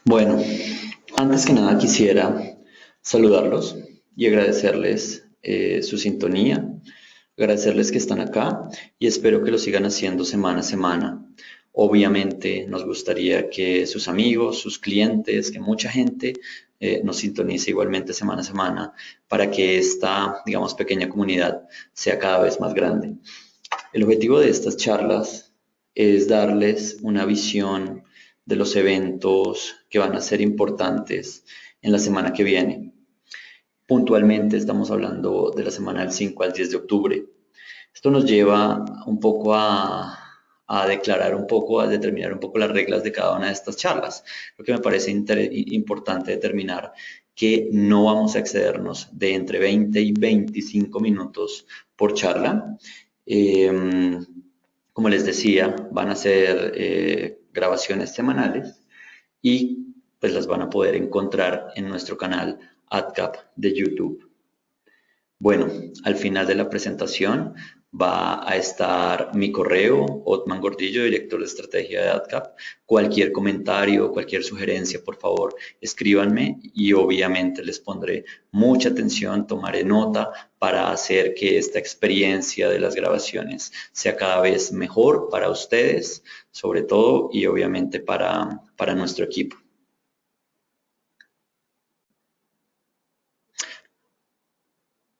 Bueno, antes que nada quisiera saludarlos y agradecerles su sintonía, agradecerles que están acá y espero que lo sigan haciendo semana a semana. Obviamente nos gustaría que sus amigos, sus clientes, que mucha gente nos sintonice igualmente semana a semana para que esta, digamos, pequeña comunidad sea cada vez más grande. El objetivo de estas charlas es darles una visión de los eventos que van a ser importantes en la semana que viene. Puntualmente estamos hablando de la semana del 5 al 10 de octubre. Esto nos lleva un poco a declarar un poco, a determinar un poco las reglas de cada una de estas charlas. Lo que me parece importante determinar que no vamos a excedernos de entre 20 y 25 minutos por charla. Eh, Como les decía, van a ser grabaciones semanales y pues las van a poder encontrar en nuestro canal AdCap de YouTube. Bueno, al final de la presentación va a estar mi correo, Otman Gordillo, director de estrategia de AdCap. Cualquier comentario, cualquier sugerencia, por favor, escríbanme y obviamente les pondré mucha atención, tomaré nota para hacer que esta experiencia de las grabaciones sea cada vez mejor para ustedes, sobre todo, y obviamente para nuestro equipo.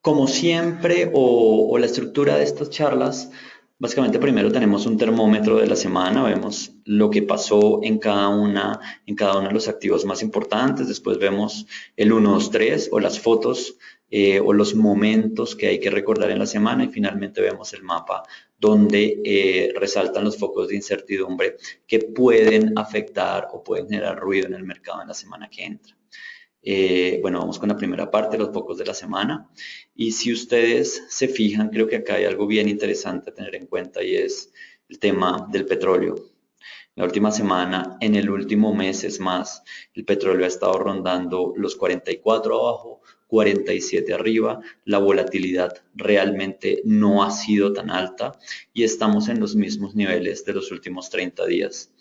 Como siempre, o la estructura de estas charlas, básicamente primero tenemos un termómetro de la semana, vemos lo que pasó en cada uno de los activos más importantes, después vemos el 1, 2, 3 o las fotos o los momentos que hay que recordar en la semana y finalmente vemos el mapa donde resaltan los focos de incertidumbre que pueden afectar o pueden generar ruido en el mercado en la semana que entra. Bueno, vamos con la primera parte, los focos de la semana. Y si ustedes se fijan, creo que acá hay algo bien interesante a tener en cuenta y es el tema del petróleo. La última semana, en el último mes es más, el petróleo ha estado rondando los 44 abajo, 47 arriba, la volatilidad realmente no ha sido tan alta y estamos en los mismos niveles de los últimos 30 días.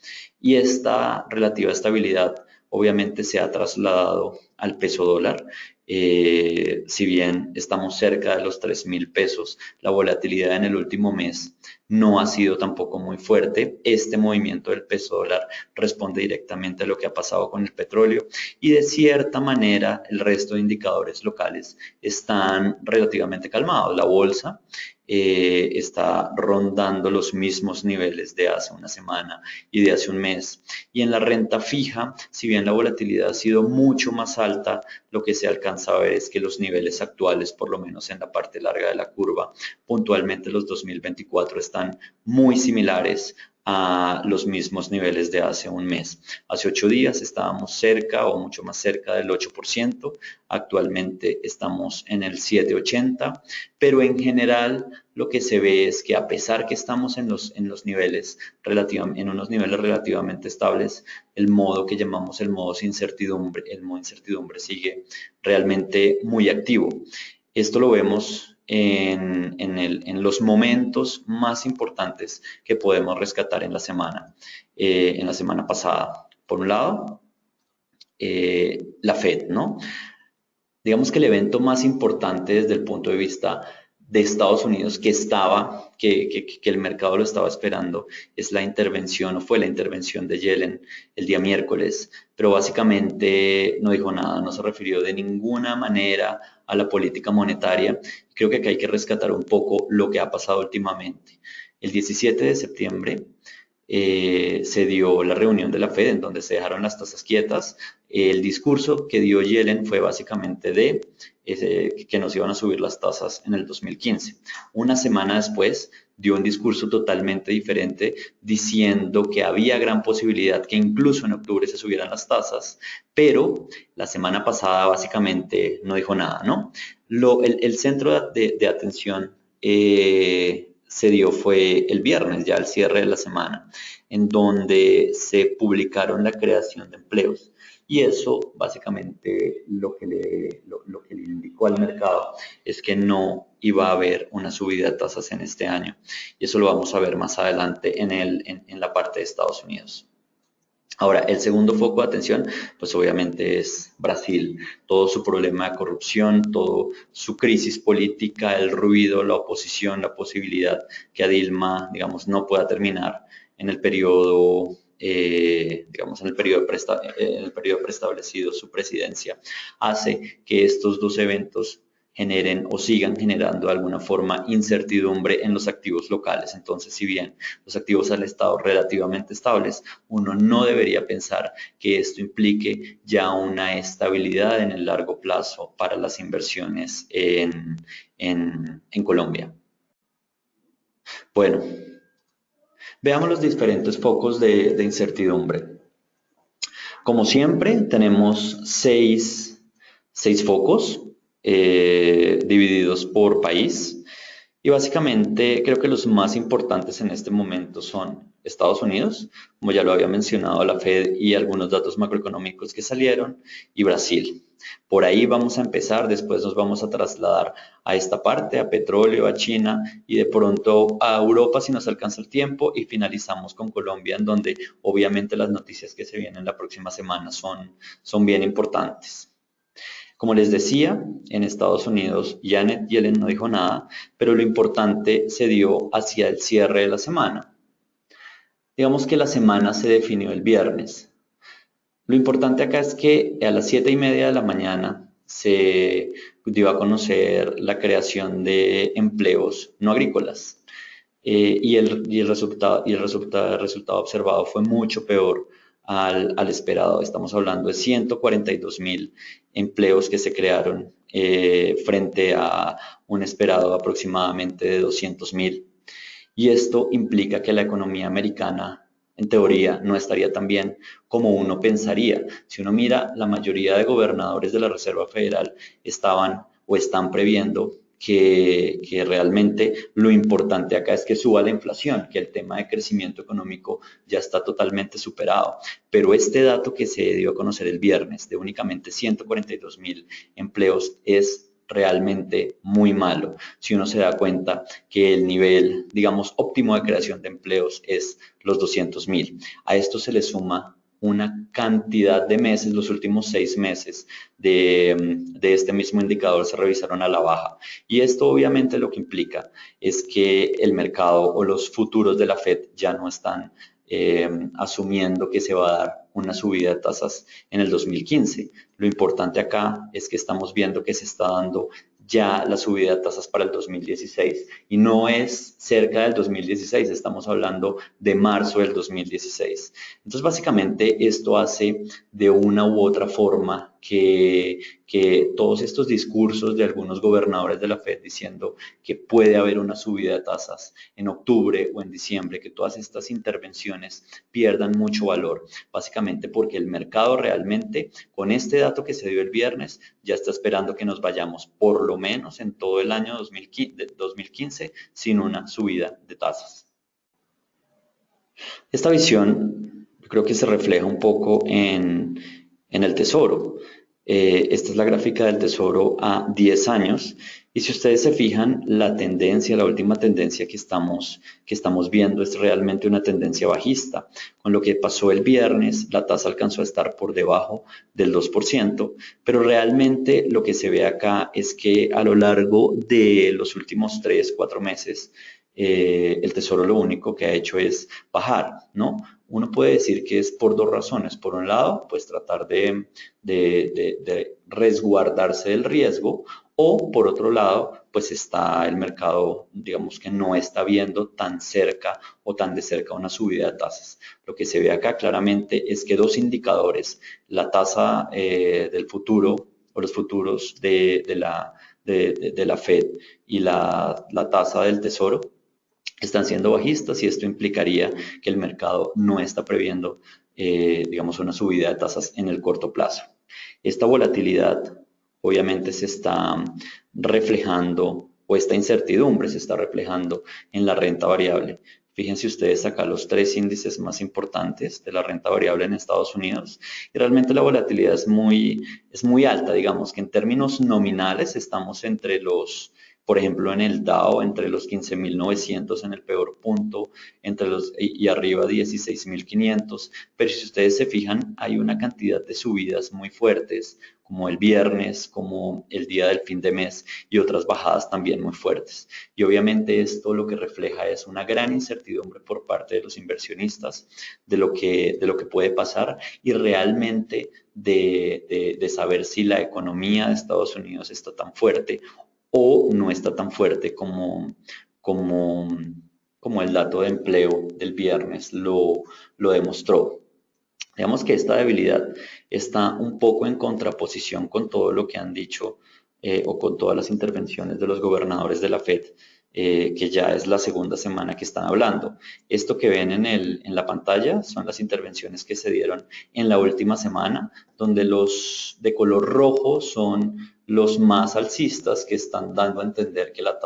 Y esta relativa estabilidad obviamente se ha trasladado al peso dólar. Si bien estamos cerca de los 3.000 pesos, la volatilidad en el último mes no ha sido tampoco muy fuerte. Este movimiento del peso dólar responde directamente a lo que ha pasado con el petróleo y de cierta manera el resto de indicadores locales están relativamente calmados. La bolsa está rondando los mismos niveles de hace una semana y de hace un mes. Y en la renta fija, si bien la volatilidad ha sido mucho más alta, lo que se alcanza a ver es que los niveles actuales, por lo menos en la parte larga de la curva, puntualmente los 2024 están muy similares a los mismos niveles de hace un mes. Hace 8 días estábamos cerca o mucho más cerca del 8%, actualmente estamos en el 7,80%, pero en general lo que se ve es que a pesar que estamos en los niveles en unos niveles relativamente estables, el modo que llamamos el modo incertidumbre sigue realmente muy activo. Esto lo vemos en los momentos más importantes que podemos rescatar en la semana pasada. Por un lado, la Fed, ¿no? Digamos que el evento más importante desde el punto de vista de Estados Unidos que el mercado lo estaba esperando, es la intervención, o fue la intervención de Yellen el día miércoles, pero básicamente no dijo nada, no se refirió de ninguna manera a la política monetaria. Creo que acá hay que rescatar un poco lo que ha pasado últimamente. El 17 de septiembre se dio la reunión de la Fed en donde se dejaron las tasas quietas. El discurso que dio Yellen fue básicamente que nos iban a subir las tasas en el 2015. Una semana después dio un discurso totalmente diferente diciendo que había gran posibilidad que incluso en octubre se subieran las tasas, pero la semana pasada básicamente no dijo nada, ¿no? El centro de atención se dio fue el viernes, ya al cierre de la semana, en donde se publicaron la creación de empleos. Y eso básicamente lo que le indicó al mercado es que no iba a haber una subida de tasas en este año. Y eso lo vamos a ver más adelante en la parte de Estados Unidos. Ahora, el segundo foco de atención, pues obviamente es Brasil, todo su problema de corrupción, todo su crisis política, el ruido, la oposición, la posibilidad que a Dilma, digamos, no pueda terminar en el periodo, digamos, en el periodo preestablecido su presidencia, hace que estos dos eventos generen o sigan generando de alguna forma incertidumbre en los activos locales. Entonces, si bien los activos han estado relativamente estables, uno no debería pensar que esto implique ya una estabilidad en el largo plazo para las inversiones en Colombia. Bueno, veamos los diferentes focos de incertidumbre. Como siempre, tenemos seis focos divididos por país. Y básicamente creo que los más importantes en este momento son Estados Unidos, como ya lo había mencionado la Fed y algunos datos macroeconómicos que salieron, y Brasil. Por ahí vamos a empezar, después nos vamos a trasladar a esta parte, a petróleo, a China y de pronto a Europa si nos alcanza el tiempo y finalizamos con Colombia, en donde obviamente las noticias que se vienen la próxima semana son bien importantes. Como les decía, en Estados Unidos Janet Yellen no dijo nada, pero lo importante se dio hacia el cierre de la semana. Digamos que la semana se definió el viernes. Lo importante acá es que a las 7:30 de la mañana se dio a conocer la creación de empleos no agrícolas. El resultado observado fue mucho peor al esperado. Estamos hablando de 142.000 empleos que se crearon frente a un esperado aproximadamente de 200.000. Y esto implica que la economía americana, en teoría, no estaría tan bien como uno pensaría. Si uno mira, la mayoría de gobernadores de la Reserva Federal estaban o están previendo que realmente lo importante acá es que suba la inflación, que el tema de crecimiento económico ya está totalmente superado. Pero este dato que se dio a conocer el viernes de únicamente 142.000 empleos es realmente muy malo. Si uno se da cuenta que el nivel, digamos, óptimo de creación de empleos es los 200.000. A esto se le suma una cantidad de meses, los últimos 6 meses de este mismo indicador se revisaron a la baja. Y esto obviamente lo que implica es que el mercado o los futuros de la Fed ya no están asumiendo que se va a dar una subida de tasas en el 2015. Lo importante acá es que estamos viendo que se está dando ya la subida de tasas para el 2016 y no es cerca del 2016, estamos hablando de marzo del 2016. Entonces, básicamente esto hace de una u otra forma que todos estos discursos de algunos gobernadores de la Fed diciendo que puede haber una subida de tasas en octubre o en diciembre, que todas estas intervenciones pierdan mucho valor, básicamente porque el mercado realmente, con este dato que se dio el viernes, ya está esperando que nos vayamos por lo menos en todo el año 2015 sin una subida de tasas. Esta visión yo creo que se refleja un poco en el tesoro. Esta es la gráfica del tesoro a 10 años y si ustedes se fijan, la tendencia, la última tendencia que estamos viendo es realmente una tendencia bajista. Con lo que pasó el viernes, la tasa alcanzó a estar por debajo del 2%, pero realmente lo que se ve acá es que a lo largo de los últimos 3, 4 meses, el tesoro lo único que ha hecho es bajar, ¿no? Uno puede decir que es por dos razones. Por un lado, pues tratar de resguardarse del riesgo, o por otro lado, pues está el mercado, digamos que no está viendo tan cerca o tan de cerca una subida de tasas. Lo que se ve acá claramente es que dos indicadores, la tasa del futuro o los futuros de la Fed y la tasa del tesoro, están siendo bajistas y esto implicaría que el mercado no está previendo, digamos, una subida de tasas en el corto plazo. Esta volatilidad obviamente se está reflejando, o esta incertidumbre se está reflejando en la renta variable. Fíjense ustedes acá los tres índices más importantes de la renta variable en Estados Unidos y realmente la volatilidad es muy alta, digamos que en términos nominales estamos entre por ejemplo, en el Dow entre los 15.900 en el peor punto, y arriba 16.500. Pero si ustedes se fijan, hay una cantidad de subidas muy fuertes, como el viernes, como el día del fin de mes y otras bajadas también muy fuertes. Y obviamente esto lo que refleja es una gran incertidumbre por parte de los inversionistas de lo que puede pasar y realmente de saber si la economía de Estados Unidos está tan fuerte o no está tan fuerte como, como el dato de empleo del viernes lo demostró. Digamos que esta debilidad está un poco en contraposición con todo lo que han dicho o con todas las intervenciones de los gobernadores de la Fed, que ya es la segunda semana que están hablando. Esto que ven en la pantalla son las intervenciones que se dieron en la última semana, donde los de color rojo son los más alcistas que están dando a entender que la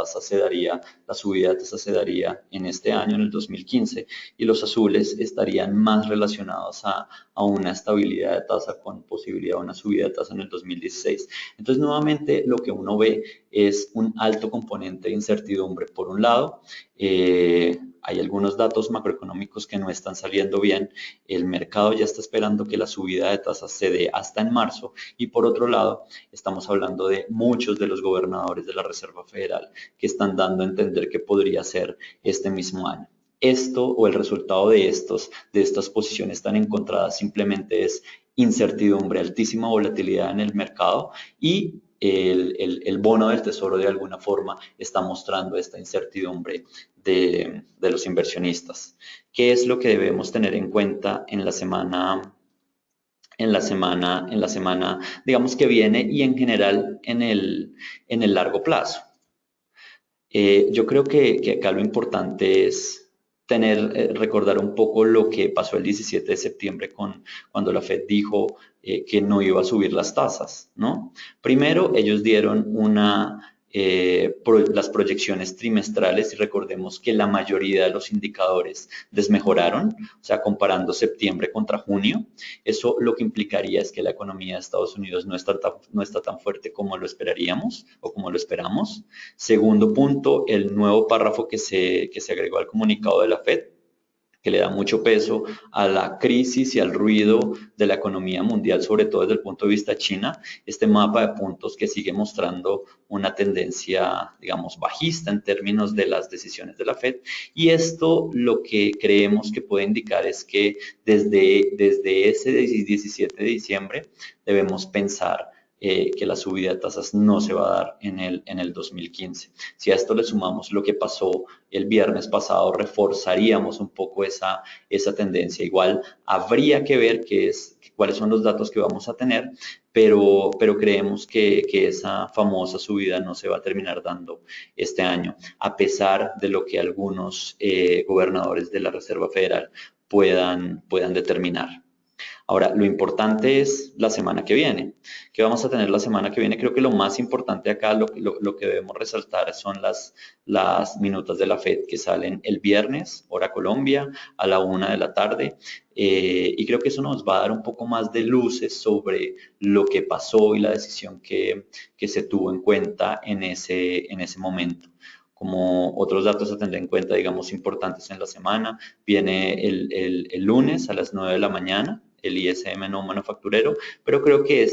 subida de tasa se daría en este año, en el 2015, y los azules estarían más relacionados a una estabilidad de tasa con posibilidad de una subida de tasa en el 2016. Entonces, nuevamente, lo que uno ve es un alto componente de incertidumbre. Por un lado, hay algunos datos macroeconómicos que no están saliendo bien. El mercado ya está esperando que la subida de tasas se dé hasta en marzo. Y por otro lado, estamos hablando de muchos de los gobernadores de la Reserva Federal que están dando a entender que podría ser este mismo año. Esto o el resultado de estas posiciones tan encontradas simplemente es incertidumbre, altísima volatilidad en el mercado y el bono del tesoro de alguna forma está mostrando esta incertidumbre de los inversionistas. ¿Qué es lo que debemos tener en cuenta en la semana, digamos que viene y en general en el largo plazo? Yo creo que acá lo importante es recordar un poco lo que pasó el 17 de septiembre cuando la Fed dijo que no iba a subir las tasas, ¿no? Primero, ellos dieron las proyecciones trimestrales y recordemos que la mayoría de los indicadores desmejoraron, o sea, comparando septiembre contra junio. Eso lo que implicaría es que la economía de Estados Unidos no está tan fuerte como lo esperaríamos o como lo esperamos. Segundo punto, el nuevo párrafo que se agregó al comunicado de la Fed, que le da mucho peso a la crisis y al ruido de la economía mundial, sobre todo desde el punto de vista China, este mapa de puntos que sigue mostrando una tendencia, digamos, bajista en términos de las decisiones de la Fed. Y esto lo que creemos que puede indicar es que desde ese 17 de diciembre debemos pensar que la subida de tasas no se va a dar en el 2015. Si a esto le sumamos lo que pasó el viernes pasado, reforzaríamos un poco esa tendencia. Igual habría que ver cuáles son los datos que vamos a tener, pero creemos que esa famosa subida no se va a terminar dando este año, a pesar de lo que algunos gobernadores de la Reserva Federal puedan determinar. Ahora, lo importante es la semana que viene. ¿Qué vamos a tener la semana que viene? Creo que lo más importante acá, lo que debemos resaltar son las minutas de la Fed que salen el viernes, hora Colombia, a la 1 de la tarde. Y creo que eso nos va a dar un poco más de luces sobre lo que pasó y la decisión que se tuvo en cuenta en ese momento. Como otros datos a tener en cuenta, digamos, importantes en la semana, viene el lunes a las 9 de la mañana, el ISM no manufacturero, pero creo que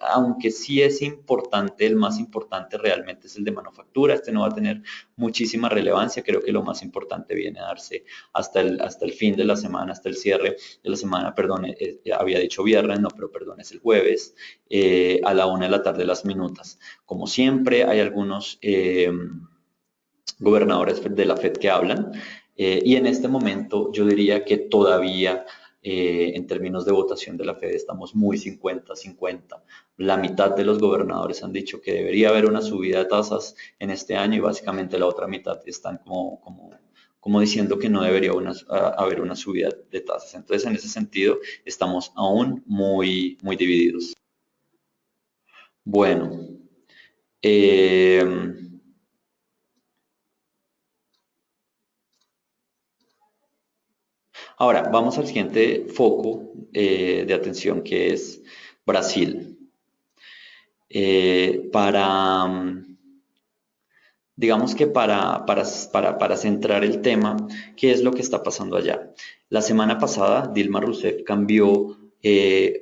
aunque sí es importante, el más importante realmente es el de manufactura. Este no va a tener muchísima relevancia. Creo que lo más importante viene a darse hasta el fin de la semana, hasta el cierre de la semana, perdón, había dicho viernes, no, pero perdón, es el jueves, a la 1 de la tarde las minutas. Como siempre, hay algunos gobernadores de la Fed que hablan. Y en este momento yo diría que todavía en términos de votación de la Fed estamos muy 50-50. La mitad de los gobernadores han dicho que debería haber una subida de tasas en este año y básicamente la otra mitad están como diciendo que no debería haber una subida de tasas. Entonces, en ese sentido, estamos aún muy divididos. Bueno, eh, ahora, vamos al siguiente foco de atención que es Brasil. Eh, para, mm, digamos que para centrar el tema, ¿qué es lo que está pasando allá? La semana pasada, Dilma Rousseff cambió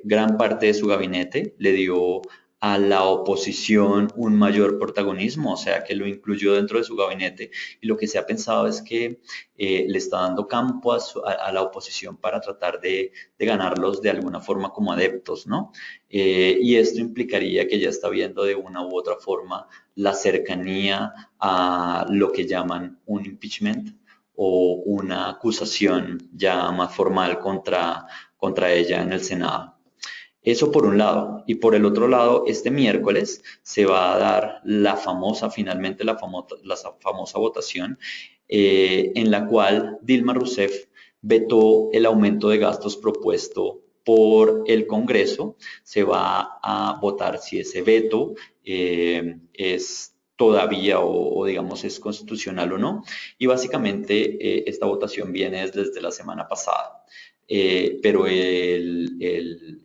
gran parte de su gabinete, le dio a la oposición un mayor protagonismo, o sea, que lo incluyó dentro de su gabinete. Y lo que se ha pensado es que le está dando campo a la oposición para tratar de ganarlos de alguna forma como adeptos, ¿no? Y esto implicaría que ya está viendo de una u otra forma la cercanía a lo que llaman un impeachment o una acusación ya más formal contra ella en el Senado. Eso por un lado. Y por el otro lado, este miércoles se va a dar finalmente la famosa votación en la cual Dilma Rousseff vetó el aumento de gastos propuesto por el Congreso. Se va a votar si ese veto es todavía o digamos es constitucional o no. Y básicamente esta votación viene desde la semana pasada. Pero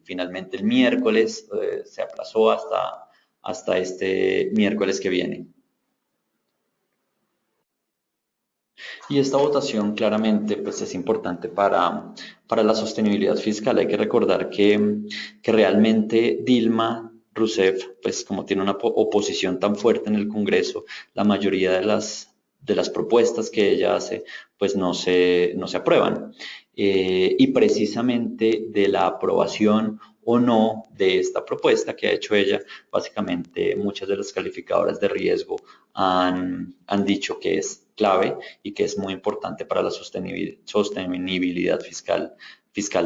finalmente el miércoles se aplazó hasta este miércoles que viene. Y esta votación claramente pues, es importante para la sostenibilidad fiscal. Hay que recordar que realmente Dilma Rousseff, pues como tiene una oposición tan fuerte en el Congreso, la mayoría de las propuestas que ella hace pues no se aprueban. Y precisamente de la aprobación o no de esta propuesta que ha hecho ella, básicamente muchas de las calificadoras de riesgo han dicho que es clave y que es muy importante para la sostenibilidad fiscal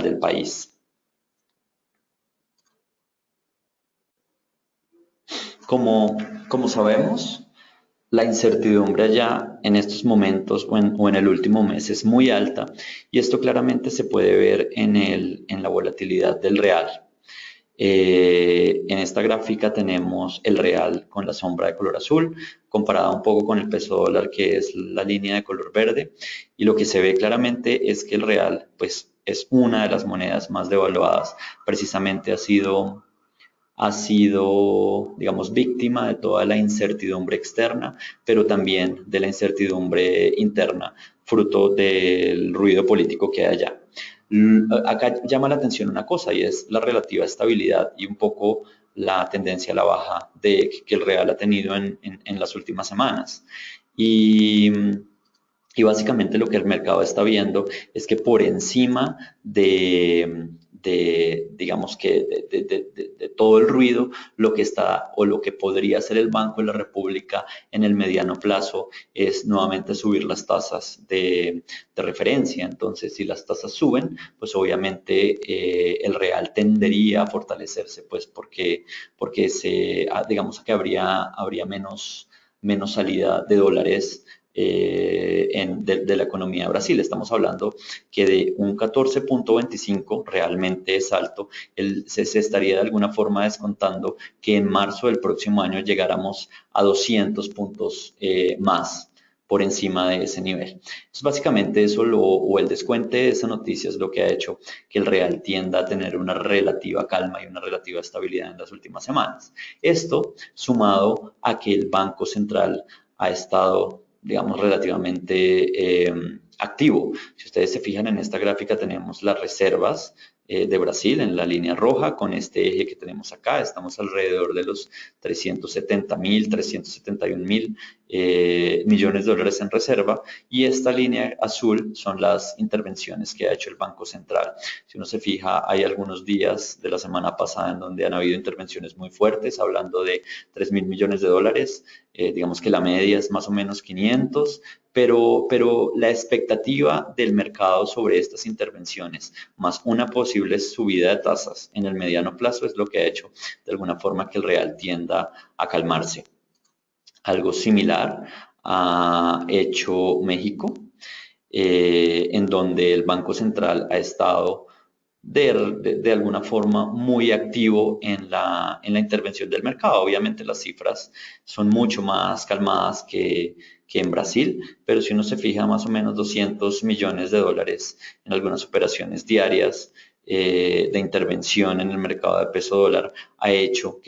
del país. Como, como sabemos, la incertidumbre allá en estos momentos o en el último mes es muy alta y esto claramente se puede ver en la volatilidad del real. En esta gráfica tenemos el real con la sombra de color azul, comparada un poco con el peso dólar, que es la línea de color verde. Y lo que se ve claramente es que el real, pues, es una de las monedas más devaluadas. Precisamente ha sido, digamos, víctima de toda la incertidumbre externa, pero también de la incertidumbre interna, fruto del ruido político que hay allá. Acá llama la atención una cosa y es la relativa estabilidad y un poco la tendencia a la baja que el real ha tenido en las últimas semanas. Y, y básicamente lo que el mercado está viendo es que por encima digamos que de todo el ruido, lo que está o lo que podría hacer el Banco de la República en el mediano plazo es nuevamente subir las tasas de referencia. Entonces, si las tasas suben, pues obviamente el real tendería a fortalecerse, pues porque digamos que habría menos salida de dólares de la economía de Brasil. Estamos hablando que de un 14.25 realmente es alto. Se estaría de alguna forma descontando que en marzo del próximo año llegáramos a 200 puntos más por encima de ese nivel. Entonces, básicamente eso o el descuente de esa noticia es lo que ha hecho que el real tienda a tener una relativa calma y una relativa estabilidad en las últimas semanas. Esto sumado a que el Banco Central ha estado, digamos, relativamente activo. Si ustedes se fijan en esta gráfica, tenemos las reservas de Brasil en la línea roja con este eje que tenemos acá. Estamos alrededor de los 370.000, 371.000 millones de dólares en reserva y esta línea azul son las intervenciones que ha hecho el Banco Central. Si uno se fija, hay algunos días de la semana pasada en donde han habido intervenciones muy fuertes, hablando de 3.000 millones de dólares. Digamos que la media es más o menos 500, pero la expectativa del mercado sobre estas intervenciones, más una posible subida de tasas en el mediano plazo, es lo que ha hecho de alguna forma que el real tienda a calmarse. Algo similar ha hecho México, en donde el Banco Central ha estado de alguna forma muy activo en la intervención del mercado. Obviamente las cifras son mucho más calmadas que en Brasil, pero si uno se fija más o menos 200 millones de dólares en algunas operaciones diarias de intervención en el mercado de peso dólar ha hecho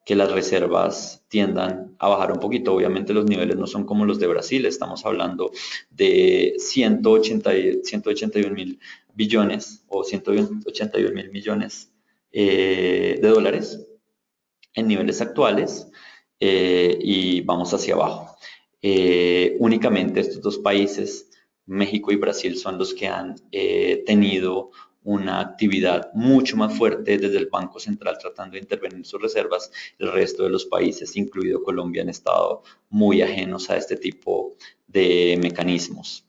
que las reservas tiendan a bajar un poquito. Obviamente los niveles no son como los de Brasil, estamos hablando de 181 mil billones o 181 mil millones de dólares en niveles actuales y vamos hacia abajo. Únicamente estos dos países, México y Brasil, son los que han tenido una actividad mucho más fuerte desde el Banco Central tratando de intervenir en sus reservas. El resto de los países, incluido Colombia, han estado muy ajenos a este tipo de mecanismos.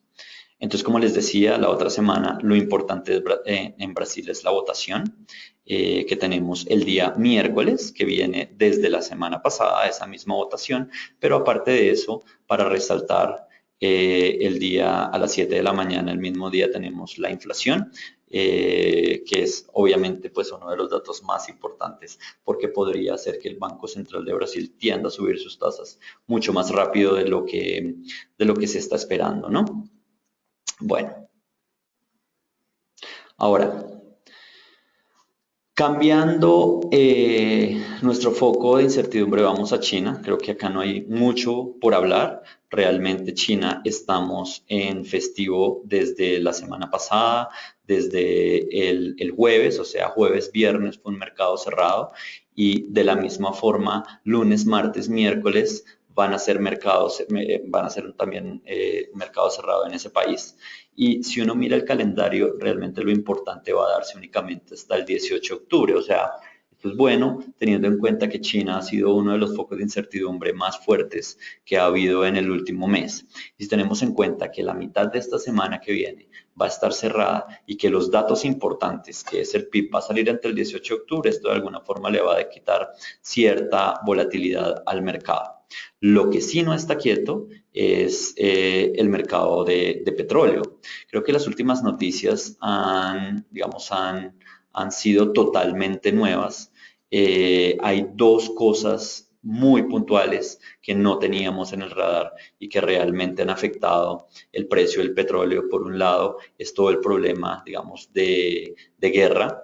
Entonces, como les decía, la otra semana lo importante en Brasil es la votación que tenemos el día miércoles, que viene desde la semana pasada, esa misma votación, pero aparte de eso, para resaltar, el día a las 7 de la mañana, el mismo día, tenemos la inflación, que es obviamente pues uno de los datos más importantes porque podría hacer que el Banco Central de Brasil tienda a subir sus tasas mucho más rápido de lo que se está esperando, ¿no? Bueno, ahora, cambiando nuestro foco de incertidumbre, vamos a China. Creo que acá no hay mucho por hablar. Realmente China estamos en festivo desde la semana pasada, desde el jueves, o sea, jueves, viernes fue un mercado cerrado y de la misma forma, lunes, martes, miércoles van a ser mercados, van a ser también mercado cerrado en ese país. Y si uno mira el calendario, realmente lo importante va a darse únicamente hasta el 18 de octubre. O sea, esto es bueno teniendo en cuenta que China ha sido uno de los focos de incertidumbre más fuertes que ha habido en el último mes. Y si tenemos en cuenta que la mitad de esta semana que viene va a estar cerrada y que los datos importantes, que es el PIB, va a salir entre el 18 de octubre, esto de alguna forma le va a quitar cierta volatilidad al mercado. Lo que sí no está quieto es el mercado de petróleo. Creo que las últimas noticias han sido totalmente nuevas. Hay dos cosas muy puntuales que no teníamos en el radar y que realmente han afectado el precio del petróleo. Por un lado, es todo el problema, digamos, de guerra.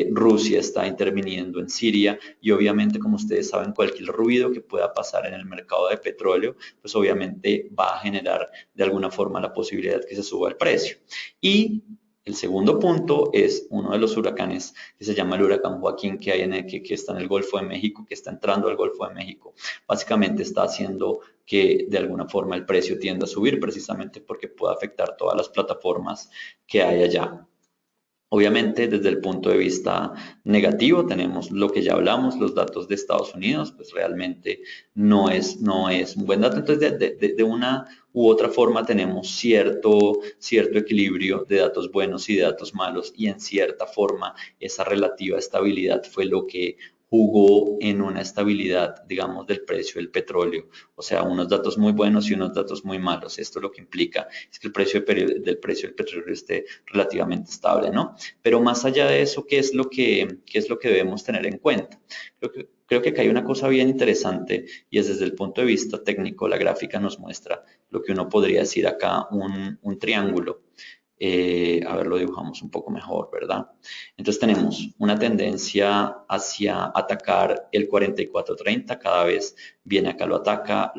Rusia está interviniendo en Siria y obviamente, como ustedes saben, cualquier ruido que pueda pasar en el mercado de petróleo, pues obviamente va a generar de alguna forma la posibilidad que se suba el precio. Y el segundo punto es uno de los huracanes que se llama el huracán Joaquín, que, hay que está en el Golfo de México, que está entrando al Golfo de México. Básicamente está haciendo que de alguna forma el precio tienda a subir precisamente porque puede afectar todas las plataformas que hay allá. Obviamente, desde el punto de vista negativo, tenemos lo que ya hablamos, los datos de Estados Unidos, pues realmente no es un buen dato. Entonces, de una u otra forma, tenemos cierto equilibrio de datos buenos y de datos malos, y en cierta forma, esa relativa estabilidad fue lo que jugó en una estabilidad, digamos, del precio del petróleo. O sea, unos datos muy buenos y unos datos muy malos. Esto lo que implica es que el precio del precio del petróleo esté relativamente estable, ¿no? Pero más allá de eso, qué es lo que debemos tener en cuenta? Creo que acá hay una cosa bien interesante y es desde el punto de vista técnico, la gráfica nos muestra lo que uno podría decir acá un triángulo. A ver, lo dibujamos un poco mejor, ¿verdad? Entonces tenemos una tendencia hacia atacar el 44.30, cada vez viene acá, lo ataca,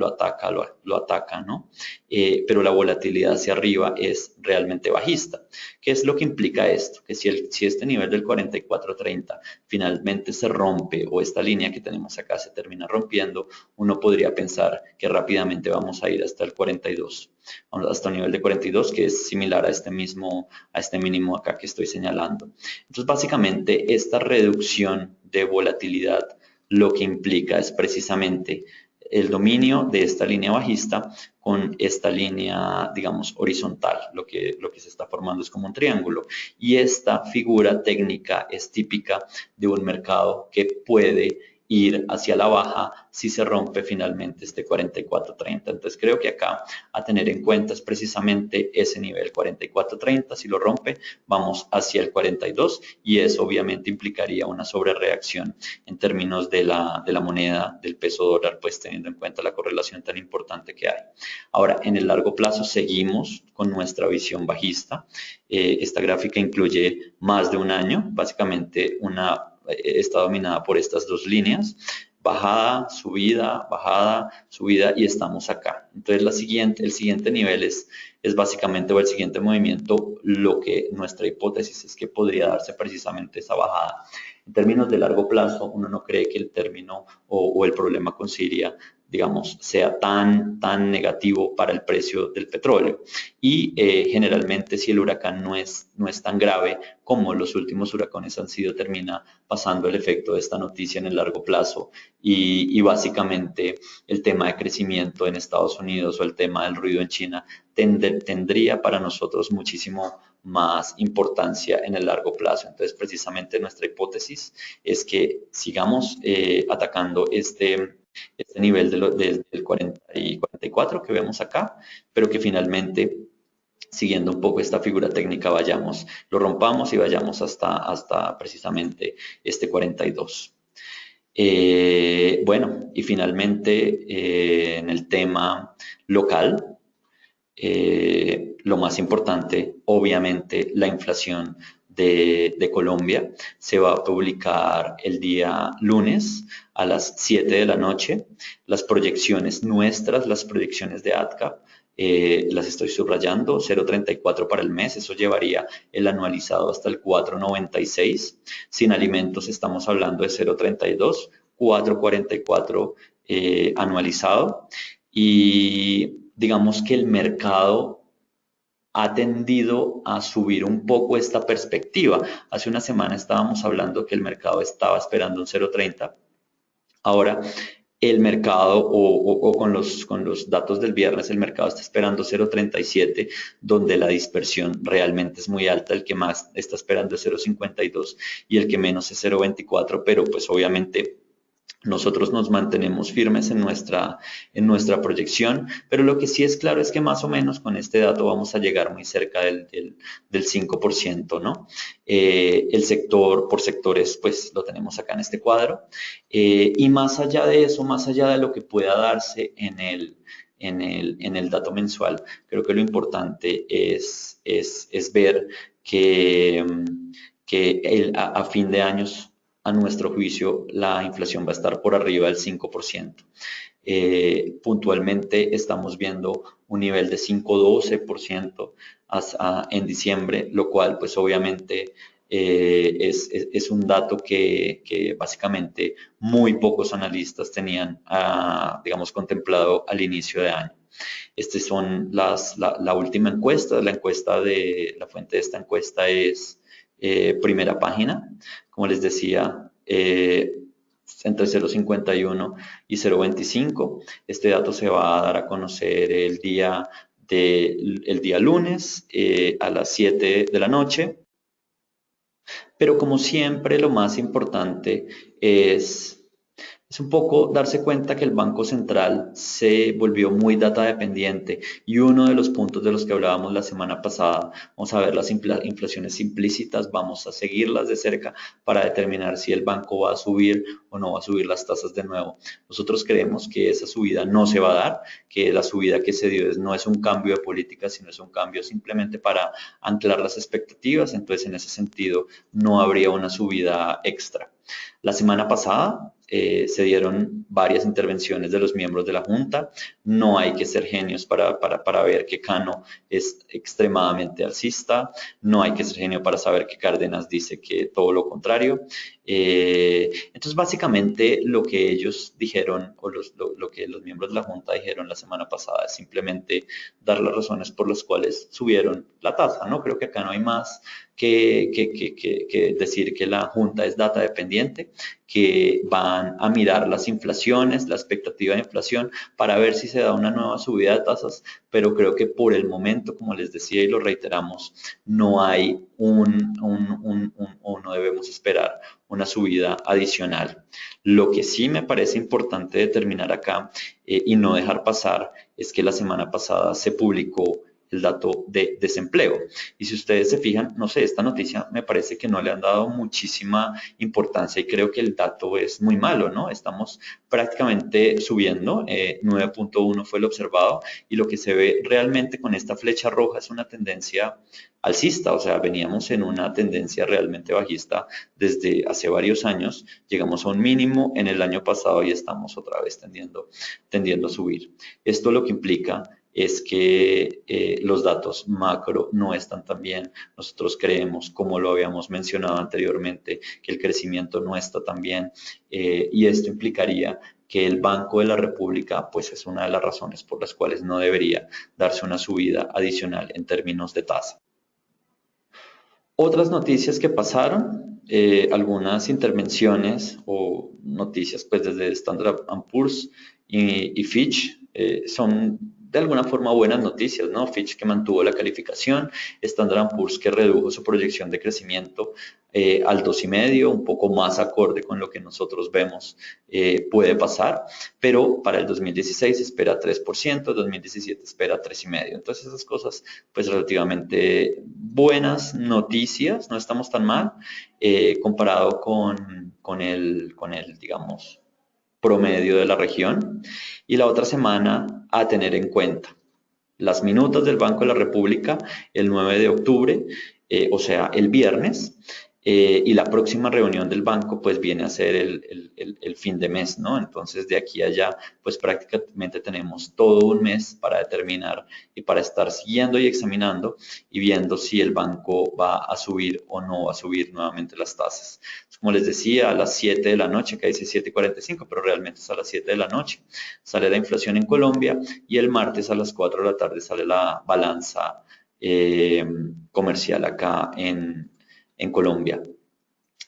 ¿no? Pero la volatilidad hacia arriba es realmente bajista. ¿Qué es lo que implica esto? Que si este nivel del 44.30 finalmente se rompe o esta línea que tenemos acá se termina rompiendo, uno podría pensar que rápidamente vamos a ir hasta el 42, hasta un nivel de 42 que es similar a este mínimo acá que estoy señalando. Entonces, básicamente, esta reducción de volatilidad lo que implica es precisamente el dominio de esta línea bajista con esta línea, digamos, horizontal. Lo que se está formando es como un triángulo. Y esta figura técnica es típica de un mercado que puede ir hacia la baja si se rompe finalmente este 44.30. Entonces creo que acá a tener en cuenta es precisamente ese nivel 44.30. Si lo rompe, vamos hacia el 42 y eso obviamente implicaría una sobrereacción en términos de la moneda, del peso dólar, pues teniendo en cuenta la correlación tan importante que hay. Ahora, en el largo plazo seguimos con nuestra visión bajista. Esta gráfica incluye más de un año, básicamente está dominada por estas dos líneas. bajada, subida, subida y estamos acá. Entonces el siguiente nivel es básicamente, o el siguiente movimiento, lo que nuestra hipótesis es que podría darse precisamente esa bajada. En términos de largo plazo, uno no cree que el término o el problema con Siria, digamos, sea tan negativo para el precio del petróleo. Y generalmente si el huracán no es tan grave como los últimos huracanes han sido, termina pasando el efecto de esta noticia en el largo plazo y básicamente el tema de crecimiento en Estados Unidos o el tema del ruido en China tendría para nosotros muchísimo más importancia en el largo plazo. Entonces, precisamente nuestra hipótesis es que sigamos atacando este nivel del 40 y 44 que vemos acá, pero que finalmente, siguiendo un poco esta figura técnica, lo rompamos y vayamos hasta precisamente este 42. Bueno, y finalmente en el tema local, lo más importante, obviamente, la inflación de Colombia se va a publicar el día lunes a las 7 de la noche. Las proyecciones nuestras, las proyecciones de ATCA, las estoy subrayando, 0,34 para el mes, eso llevaría el anualizado hasta el 4,96. Sin alimentos estamos hablando de 0,32, 4,44 anualizado. Y digamos que el mercado ha tendido a subir un poco esta perspectiva. Hace una semana estábamos hablando que el mercado estaba esperando un 0,30. Ahora el mercado o con los datos del viernes, el mercado está esperando 0,37, donde la dispersión realmente es muy alta. El que más está esperando es 0,52 y el que menos es 0,24, pero pues obviamente nosotros nos mantenemos firmes en nuestra proyección, pero lo que sí es claro es que más o menos con este dato vamos a llegar muy cerca del 5%, ¿no? El sector por sectores, pues lo tenemos acá en este cuadro. Y más allá de eso, más allá de lo que pueda darse en el dato mensual, creo que lo importante es ver que a fin de años, a nuestro juicio, la inflación va a estar por arriba del 5%. Puntualmente estamos viendo un nivel de 5,12% en diciembre, lo cual pues obviamente es un dato que básicamente muy pocos analistas tenían, digamos, contemplado al inicio de año. Estas son la última encuesta. La fuente de esta encuesta es Primera Página. Como les decía, entre 0,51 y 0,25. Este dato se va a dar a conocer el día lunes a las 7 de la noche. Pero como siempre, lo más importante es un poco darse cuenta que el Banco Central se volvió muy data dependiente y uno de los puntos de los que hablábamos la semana pasada, vamos a ver las inflaciones implícitas, vamos a seguirlas de cerca para determinar si el banco va a subir o no va a subir las tasas de nuevo. Nosotros creemos que esa subida no se va a dar, que la subida que se dio no es un cambio de política, sino es un cambio simplemente para anclar las expectativas. Entonces, en ese sentido, no habría una subida extra. La semana pasada se dieron varias intervenciones de los miembros de la Junta. No hay que ser genios para ver que Cano es extremadamente alcista. No hay que ser genio para saber que Cárdenas dice que todo lo contrario. Entonces, básicamente, lo que ellos dijeron, o lo que los miembros de la Junta dijeron la semana pasada, es simplemente dar las razones por las cuales subieron la tasa, ¿no? Creo que acá no hay más que decir que la Junta es data dependiente, que van a mirar las inflaciones, la expectativa de inflación, para ver si se da una nueva subida de tasas, pero creo que por el momento, como les decía y lo reiteramos, no hay o no debemos esperar una subida adicional. Lo que sí me parece importante determinar acá y no dejar pasar es que la semana pasada se publicó el dato de desempleo. Y si ustedes se fijan, no sé, esta noticia me parece que no le han dado muchísima importancia y creo que el dato es muy malo, ¿no? Estamos prácticamente subiendo, 9.1 fue el observado y lo que se ve realmente con esta flecha roja es una tendencia alcista, o sea, veníamos en una tendencia realmente bajista desde hace varios años, llegamos a un mínimo en el año pasado y estamos otra vez tendiendo a subir. Esto lo que implica es que los datos macro no están tan bien. Nosotros creemos, como lo habíamos mencionado anteriormente, que el crecimiento no está tan bien y esto implicaría que el Banco de la República, pues es una de las razones por las cuales no debería darse una subida adicional en términos de tasa. Otras noticias que pasaron, algunas intervenciones o noticias pues desde Standard Poor's y Fitch son de alguna forma buenas noticias, ¿no? Fitch que mantuvo la calificación, Standard Poor's que redujo su proyección de crecimiento al 2,5, un poco más acorde con lo que nosotros vemos puede pasar, pero para el 2016 espera 3%, 2017 espera 3,5. Entonces esas cosas pues relativamente buenas noticias, no estamos tan mal comparado con el, digamos, promedio de la región. Y la otra semana a tener en cuenta las minutas del Banco de la República el 9 de octubre, o sea, el viernes, y la próxima reunión del banco pues viene a ser el fin de mes, ¿no? Entonces de aquí a allá pues prácticamente tenemos todo un mes para determinar y para estar siguiendo y examinando y viendo si el banco va a subir o no va a subir nuevamente las tasas. Como les decía, a las 7 de la noche, que dice 7:45, pero realmente es a las 7 de la noche, sale la inflación en Colombia y el martes a las 4 de la tarde sale la balanza comercial acá en Colombia.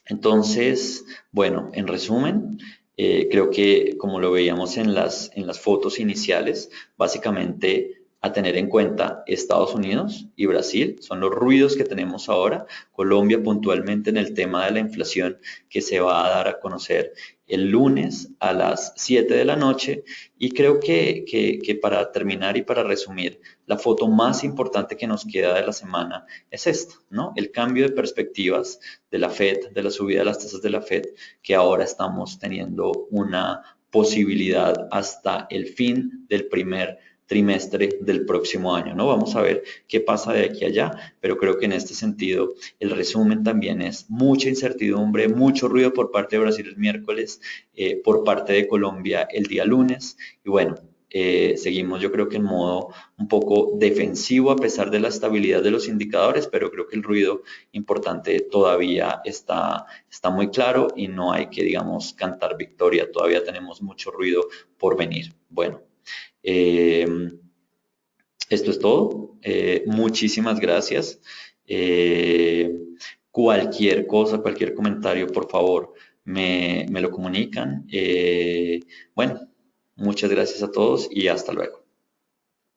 Entonces, bueno, en resumen, creo que como lo veíamos en las fotos iniciales, básicamente a tener en cuenta Estados Unidos y Brasil son los ruidos que tenemos ahora, Colombia puntualmente en el tema de la inflación que se va a dar a conocer el lunes a las 7 de la noche y creo que para terminar y para resumir, la foto más importante que nos queda de la semana es esta, ¿no? El cambio de perspectivas de la Fed, de la subida de las tasas de la Fed, que ahora estamos teniendo una posibilidad hasta el fin del primer trimestre del próximo año, ¿no? Vamos a ver qué pasa de aquí a allá, pero creo que en este sentido el resumen también es mucha incertidumbre, mucho ruido por parte de Brasil el miércoles, por parte de Colombia el día lunes, y bueno, seguimos yo creo que en modo un poco defensivo a pesar de la estabilidad de los indicadores, pero creo que el ruido importante todavía está muy claro y no hay que, digamos, cantar victoria, todavía tenemos mucho ruido por venir. Bueno, eh, esto es todo. Muchísimas gracias. Eh, Cualquier cosa, cualquier comentario, por favor, me lo comunican. Bueno, muchas gracias a todos y hasta luego.